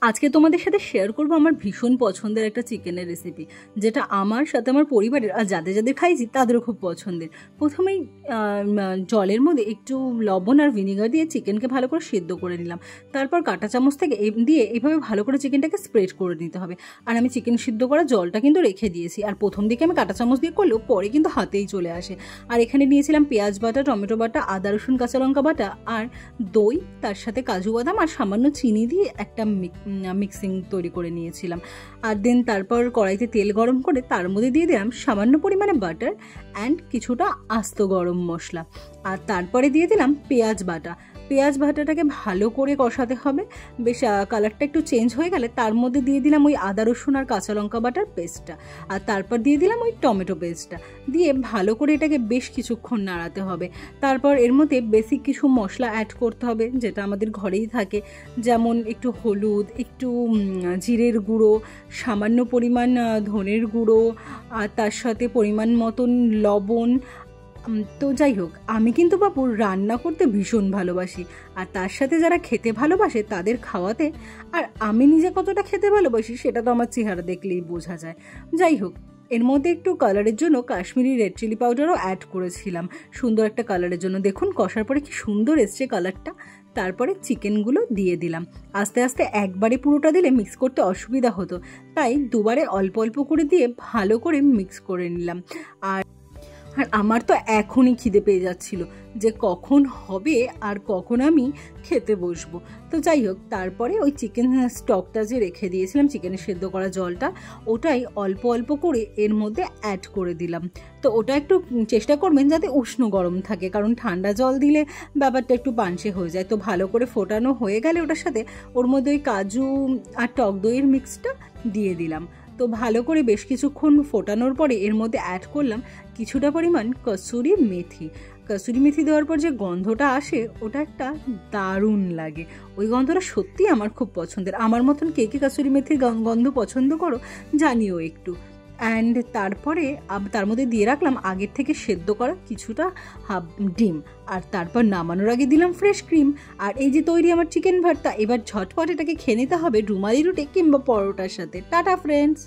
আজকে তোমাদের সাথে শেয়ার করব আমার ভীষণ পছন্দের একটা চিকেনের রেসিপি, যেটা আমার সাথে আমার পরিবারের আর যাদের যাদের খাইছি তাদেরও খুব পছন্দের। প্রথমেই জলের মধ্যে একটু লবণ আর ভিনেগার দিয়ে চিকেনকে ভালো করে সেদ্ধ করে নিলাম। তারপর কাঁটা চামচ থেকে দিয়ে এইভাবে ভালো করে চিকেনটাকে স্প্রেড করে নিতে হবে। আর আমি চিকেন সিদ্ধ করা জলটা কিন্তু রেখে দিয়েছি, আর প্রথম দিকে আমি কাঁটা চামচ দিয়ে করলেও পরে কিন্তু হাতেই চলে আসে। আর এখানে নিয়েছিলাম পেঁয়াজ বাটা, টমেটো বাটা, আদা রসুন কাঁচা লঙ্কা বাটা আর দই, তার সাথে কাজু বাদাম আর সামান্য চিনি দিয়ে একটা মিক্সিং তৈরি করে নিয়েছিলাম। আর দেন তারপর কড়াইতে তেল গরম করে তার মধ্যে দিয়ে দিলাম সামান্য পরিমাণে বাটার অ্যান্ড কিছুটা আস্ত গরম মশলা। আর তারপরে দিয়ে দিলাম পেঁয়াজ বাটা। পেঁয়াজ বাটাটাকে ভালো করে কষাতে হবে। বেশ কালারটা একটু চেঞ্জ হয়ে গেলে তার মধ্যে দিয়ে দিলাম ওই আদা রসুন আর কাঁচা লঙ্কা বাটার পেস্টটা। আর তারপর দিয়ে দিলাম ওই টমেটো পেস্টটা, দিয়ে ভালো করে এটাকে বেশ কিছুক্ষণ নাড়াতে হবে। তারপর এর মধ্যে বেসিক কিছু মশলা অ্যাড করতে হবে, যেটা আমাদের ঘরেই থাকে, যেমন একটু হলুদ, একটু জিরের গুঁড়ো, সামান্য পরিমাণ ধনের গুঁড়ো, আর তার সাথে পরিমাণ মতন লবণ। তো যাই হোক, আমি কিন্তু বাবু রান্না করতে ভীষণ ভালোবাসি, আর তার সাথে যারা খেতে ভালোবাসে তাদের খাওয়াতে। আর আমি নিজে কতটা খেতে ভালোবাসি সেটা তো আমার চেহারা দেখলেই বোঝা যায়। যাই হোক, এর মধ্যে একটু কালারের জন্য কাশ্মীরি রেড চিলি পাউডারও অ্যাড করেছিলাম, সুন্দর একটা কালারের জন্য। দেখুন কষার পরে কি সুন্দর এসছে কালারটা। তারপরে চিকেনগুলো দিয়ে দিলাম। আস্তে আস্তে একবারে পুরোটা দিলে মিক্স করতে অসুবিধা হতো, তাই দুবারে অল্প অল্প করে দিয়ে ভালো করে মিক্স করে নিলাম। আর আমার তো এখনই খিদে পেয়ে যাচ্ছিল যে কখন হবে আর কখন আমি খেতে বসবো। তো যাই হোক, তারপরে ওই চিকেন স্টকটা যে রেখে দিয়েছিলাম, চিকেনের সেদ্ধ করা জলটা, ওটাই অল্প অল্প করে এর মধ্যে অ্যাড করে দিলাম। তো ওটা একটু চেষ্টা করবেন যাতে উষ্ণ গরম থাকে, কারণ ঠান্ডা জল দিলে ব্যাপারটা একটু পানসে হয়ে যায়। তো ভালো করে ফোটানো হয়ে গেলে ওটার সাথে ওর মধ্যে ওই কাজু আর টক দইয়ের মিক্সটা দিয়ে দিলাম। তো ভালো করে বেশ কিছুক্ষণ ফোটানোর পরে এর মধ্যে অ্যাড করলাম কিছুটা পরিমাণ কসুরি মেথি। কসুরি মেথি দেওয়ার পর যে গন্ধটা আসে ওটা একটা দারুণ লাগে। ওই গন্ধটা সত্যিই আমার খুব পছন্দের। আমার মতন কে কে কসুরি মেথির গন্ধ পছন্দ করো জানিও একটু। অ্যান্ড তারপরে তার মধ্যে দিয়ে রাখলাম আগের থেকে সেদ্ধ করা কিছুটা ডিম। আর তারপর নামানোর আগে দিলাম ফ্রেশ ক্রিম। আর এই যে তৈরি আমার চিকেন ভর্তা, এবার ঝটপট এটাকে খেয়ে নিতে হবে রুমালি রুটি কিংবা পরোটার সাথে। Tata friends.